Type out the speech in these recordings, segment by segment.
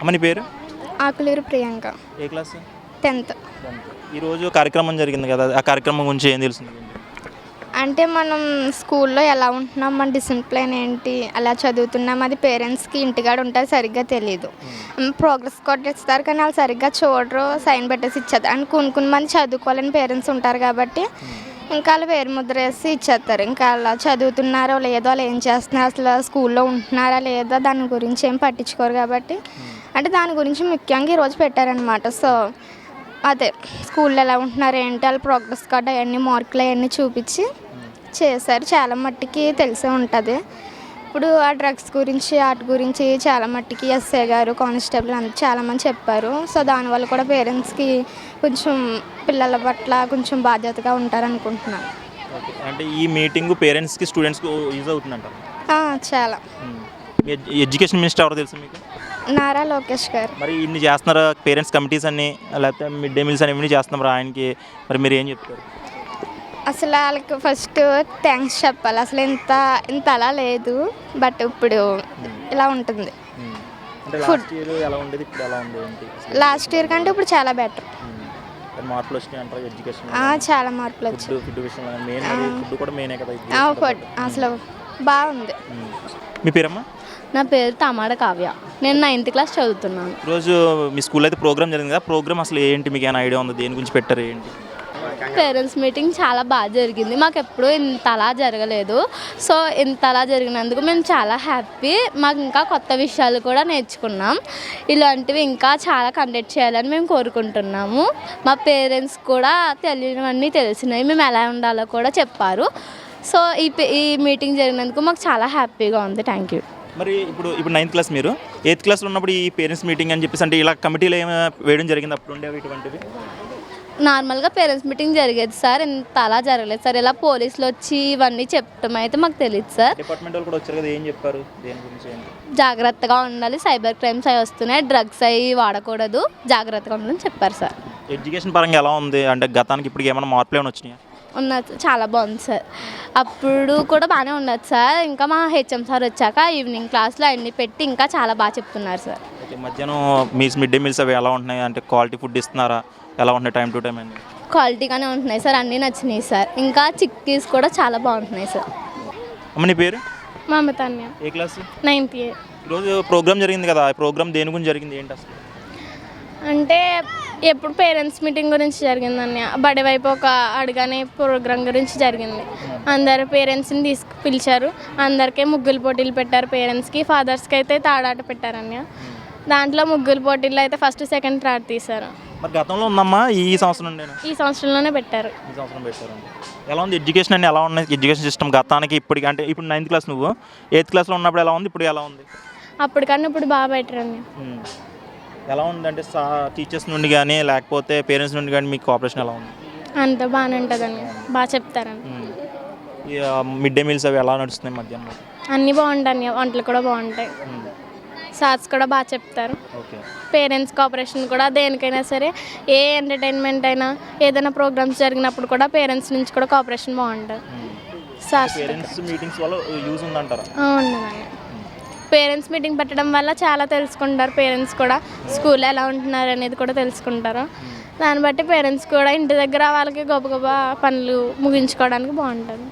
అమ్మ నీ పేరు? ఆకులూరు ప్రియాంక. ఏ క్లాస్? 10th. ఈరోజు కార్యక్రమం జరిగింది కదా, ఆ కార్యక్రమం గురించి ఏం తెలుస్తుంది? అంటే మనం స్కూల్లో ఎలా ఉంటున్నాం, మన డిసిప్లిన్ ఏంటి, అలా చదువుతున్నాం, అది పేరెంట్స్కి ఇంటికాడ ఉంటుంది సరిగ్గా తెలియదు. ప్రోగ్రెస్ కార్డ్ ఇస్తారు కానీ వాళ్ళు సరిగ్గా చూడరు, సైన్ పెట్టేసి ఇచ్చేస్తారు. అండ్ కొన్ని మంది చదువుకోవాలని పేరెంట్స్ ఉంటారు కాబట్టి ఇంకా వాళ్ళు వేరు ముద్ర వేసి ఇచ్చేస్తారు. ఇంకా అలా చదువుతున్నారో లేదో, వాళ్ళు ఏం చేస్తున్నారు, అసలు స్కూల్లో ఉంటున్నారా లేదా దాని గురించి ఏం పట్టించుకోరు కాబట్టి అంటే దాని గురించి ముఖ్యంగా ఈరోజు పెట్టారనమాట. సో అదే స్కూల్లో ఎలా ఉంటున్నారు ఏంటి, వాళ్ళ ప్రోగ్రెస్ కార్డ్ అవన్నీ మార్కులు అవన్నీ చూపించి చేశారు. చాలా మట్టికి తెలిసే ఉంటుంది. ఇప్పుడు ఆ డ్రగ్స్ గురించి వాటి గురించి చాలా మట్టికి ఎస్ఐ గారు, కానిస్టేబుల్ అంతా చాలామంది చెప్పారు. సో దానివల్ల కూడా పేరెంట్స్కి కొంచెం పిల్లల పట్ల కొంచెం బాధ్యతగా ఉంటారనుకుంటున్నాను. అంటే ఈ మీటింగ్ పేరెంట్స్కి స్టూడెంట్స్కి యూజ్ అవుతుందంట. చాలా. ఎడ్యుకేషన్ మినిస్టర్ ఎవరు తెలుసు మీకు? నారా లోకేష్ గారు. మరి ఇన్ని చేస్తున్నారు పేరెంట్స్ కమిటీస్ అన్ని, లేకపోతే మిడ్ డే మీల్స్ అని ఇవన్నీ చేస్తున్నారు ఆయనకి, మరి మీరు ఏం చెప్తారు? అసలు వాళ్ళకి ఫస్ట్ థ్యాంక్స్ చెప్పాలి. అసలు ఇంత అలా లేదు, బట్ ఇప్పుడు ఇలా ఉంటుంది. ఫుడ్ ఎలా ఉండేది, ఇప్పుడు ఎలా ఉంది? లాస్ట్ ఇయర్ కంటే ఇప్పుడు చాలా బెటర్. మార్పులు వచ్చినాయి అంటారు ఎడ్యుకేషన్? చాలా మార్పులు వచ్చాయి. ఫుడ్ విషయంలో మెయిన్, ఫుడ్ కూడా మెయినే కదా. ఫుడ్ అసలు బాగుంది. మీ పేరమ్మా? నా పేరు తమాడ కావ్య. నేను 9th క్లాస్ చదువుతున్నాను. ఈరోజు మీ స్కూల్లో అయితే ప్రోగ్రామ్ జరిగింది కదా, ప్రోగ్రామ్ అసలు ఏంటి, మీకు ఏమైనా ఐడియా ఉందా, దేని గురించి పెట్టారు ఏంటి? పేరెంట్స్ మీటింగ్ చాలా బాగా జరిగింది. మాకు ఎప్పుడూ ఇంత అలా జరగలేదు. సో ఇంత అలా జరిగినందుకు మేము చాలా హ్యాపీ. మాకు ఇంకా కొత్త విషయాలు కూడా నేర్చుకున్నాం. ఇలాంటివి ఇంకా చాలా కండక్ట్ చేయాలని మేము కోరుకుంటున్నాము. మా పేరెంట్స్ కూడా తెలియనివన్నీ తెలిసినాయి, మేము ఎలా ఉండాలో కూడా చెప్పారు. సో ఈ మీటింగ్ జరిగినందుకు మాకు చాలా హ్యాపీగా ఉంది. Thank you. మరి ఇప్పుడు 9th క్లాస్, మీరు 8th క్లాస్లో ఉన్నప్పుడు ఈ పేరెంట్స్ మీటింగ్ అని చెప్పేసి అంటే ఇలా కమిటీలు ఏమైనా వేయడం జరిగింది అప్పుడు ఉండేవి ఇటువంటివి? నార్మల్గా పేరెంట్స్ మీటింగ్ జరిగేది సార్, ఇంత అలా జరగలేదు సార్. ఇలా పోలీసులు వచ్చి ఇవన్నీ చెప్పడం అయితే మాకు తెలియదు సార్. డిపార్ట్మెంట్ వాళ్ళు కూడా వచ్చారు కదా, ఏం చెప్పారు దేని గురించి? జాగ్రత్తగా ఉండాలి, సైబర్ క్రైమ్స్ అవి వస్తున్నాయి, డ్రగ్స్ అవి వాడకూడదు, జాగ్రత్తగా ఉండాలని చెప్పారు సార్. ఎడ్యుకేషన్ పరంగా ఎలా ఉంది అంటే గతానికి ఇప్పటికి ఏమైనా మార్పులు ఏమైనా వచ్చినాయా? ఉన్నది, చాలా బాగుంది సార్. అప్పుడు కూడా బాగానే ఉన్నది సార్. ఇంకా మా హెచ్ఎం సార్ వచ్చాక ఈవినింగ్ క్లాస్లో అన్నీ పెట్టి ఇంకా చాలా బాగా చెప్తున్నారు సార్. మధ్యాహ్నం మిడ్ డే మీల్స్ అవి ఎలా ఉంటున్నాయి, అంటే క్వాలిటీ ఫుడ్ ఇస్తున్నారా, ఎలా ఉంటున్నాయి టైం టు టైం అని? క్వాలిటీగానే ఉంటున్నాయి సార్, అన్నీ నచ్చినాయి సార్. ఇంకా చిక్కీస్ కూడా చాలా బాగుంటున్నాయి సార్. అమ్మ నీ పేరు? మమతాన్య. ఏ క్లాస్? 9th A. ఈరోజు ప్రోగ్రామ్ జరిగింది కదా, ఆ ప్రోగ్రామ్ దేని గురించి జరిగింది, ఏంటి అసలు? అంటే ఎప్పుడు పేరెంట్స్ మీటింగ్ గురించి జరిగిందని బడి వైపు ఒక అడగనే ప్రోగ్రాం గురించి జరిగింది. అందరు పేరెంట్స్ని పిలిచారు, అందరికీ ముగ్గులు పోటీలు పెట్టారు. పేరెంట్స్కి, ఫాదర్స్కి అయితే తాడాట పెట్టారని. దాంట్లో ముగ్గులు పోటీల్లో అయితే ఫస్ట్, సెకండ్, థర్డ్ తీశారు. మరి గతంలో ఉందమ్మా, ఈ సంవత్సరం ఈ సంవత్సరంలోనే పెట్టారు. ఈ సంవత్సరం పెట్టారు. ఎలా ఉంది ఎడ్యుకేషన్ అండి, ఎలా ఉన్నాయి ఎడ్యుకేషన్ సిస్టమ్ గతానికి ఇప్పటికి? అంటే ఇప్పుడు 9th క్లాస్, నువ్వు 8th క్లాస్లో ఉన్నప్పుడు ఎలా ఉంది, ఇప్పుడు ఎలా ఉంది? అప్పటికన్నా ఇప్పుడు బాగా బెటర్ అండి. ఎలా ఉంది అంటే టీచర్స్ నుండి కానీ లేకపోతే పేరెంట్స్ నుండి కానీ మీకు కోఆపరేషన్ ఎలా ఉంది? అంత బాగానే ఉంటుందండి, బాగా చెప్తారండి. మిడ్ డే మీల్స్ అవి ఎలా నడుస్తున్నాయి మధ్యాహ్నం? అన్నీ బాగుంటాయి, వంటలు కూడా బాగుంటాయి, సార్స్ కూడా బాగా చెప్తారు. పేరెంట్స్ కోఆపరేషన్ కూడా దేనికైనా సరే, ఏ ఎంటర్టైన్మెంట్ అయినా ఏదైనా ప్రోగ్రామ్స్ జరిగినప్పుడు కూడా పేరెంట్స్ నుంచి కూడా కోఆపరేషన్ బాగుంటుంది. సార్స్ పేరెంట్స్ మీటింగ్స్ వల్ల యూజ్ ఉందంటారా? ఉంటుందండి. పేరెంట్స్ మీటింగ్ పెట్టడం వల్ల చాలా తెలుసుకుంటారు. పేరెంట్స్ కూడా స్కూల్లో ఎలా ఉంటున్నారు అనేది కూడా తెలుసుకుంటారు. దాన్ని బట్టి పేరెంట్స్ కూడా ఇంటి దగ్గర వాళ్ళకి గొప్ప గొప్ప పనులు ముగించుకోవడానికి బాగుంటుంది.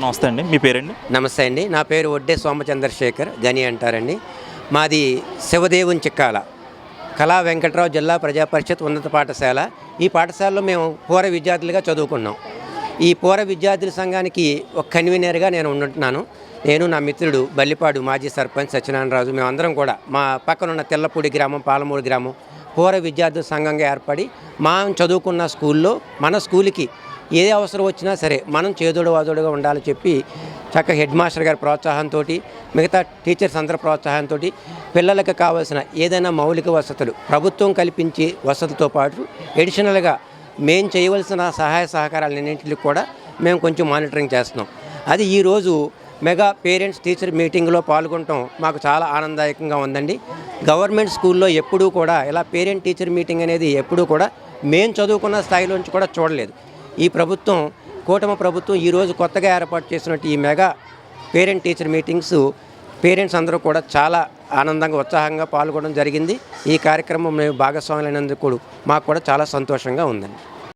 నమస్తే అండి, మీ పేరండి? నమస్తే అండి, నా పేరు ఒడ్డే సోమచంద్రశేఖర్, గని అంటారండి. మాది శివదేవుని చిక్కాల కళా వెంకట్రావు జిల్లా ప్రజా పరిషత్ ఉన్నత పాఠశాల. ఈ పాఠశాలలో మేము పూర్వ విద్యార్థులుగా చదువుకున్నాం. ఈ పూర్వ విద్యార్థుల సంఘానికి ఒక కన్వీనర్గా నేను ఉంటున్నాను. నేను, నా మిత్రుడు బల్లిపాడు మాజీ సర్పంచ్ సత్యనారాయణరాజు, మేమందరం కూడా మా పక్కనున్న తెల్లపూడి గ్రామం, పాలమూడి గ్రామం పూర్వ విద్యార్థుల సంఘంగా ఏర్పడి చదువుకున్న స్కూల్లో మన స్కూల్కి ఏ అవసరం వచ్చినా సరే మనం చేదోడు వాదోడుగా ఉండాలని చెప్పి చక్కగా హెడ్ మాస్టర్ గారి ప్రోత్సాహంతో, మిగతా టీచర్స్ అందరి ప్రోత్సాహంతో పిల్లలకు కావాల్సిన ఏదైనా మౌలిక వసతులు ప్రభుత్వం కల్పించే వసతులతో పాటు ఎడిషనల్గా మేము చేయవలసిన సహాయ సహకారాలన్నింటికి కూడా మేము కొంచెం మానిటరింగ్ చేస్తున్నాం. అది ఈరోజు మెగా పేరెంట్స్ టీచర్ మీటింగ్లో పాల్గొనడం మాకు చాలా ఆనందదాయకంగా ఉందండి. గవర్నమెంట్ స్కూల్లో ఎప్పుడూ కూడా ఇలా పేరెంట్ టీచర్ మీటింగ్ అనేది ఎప్పుడూ కూడా మేము చదువుకున్న స్థాయిలోంచి కూడా చూడలేదు. ఈ ప్రభుత్వం, కూటమి ప్రభుత్వం ఈరోజు కొత్తగా ఏర్పాటు చేసినట్టు ఈ mega parent teacher meetings parents అందరూ కూడా చాలా ఆనందంగా ఉత్సాహంగా పాల్గొనడం జరిగింది. ఈ కార్యక్రమం మేము భాగస్వాములైనందుకు మాకు కూడా చాలా సంతోషంగా ఉందండి.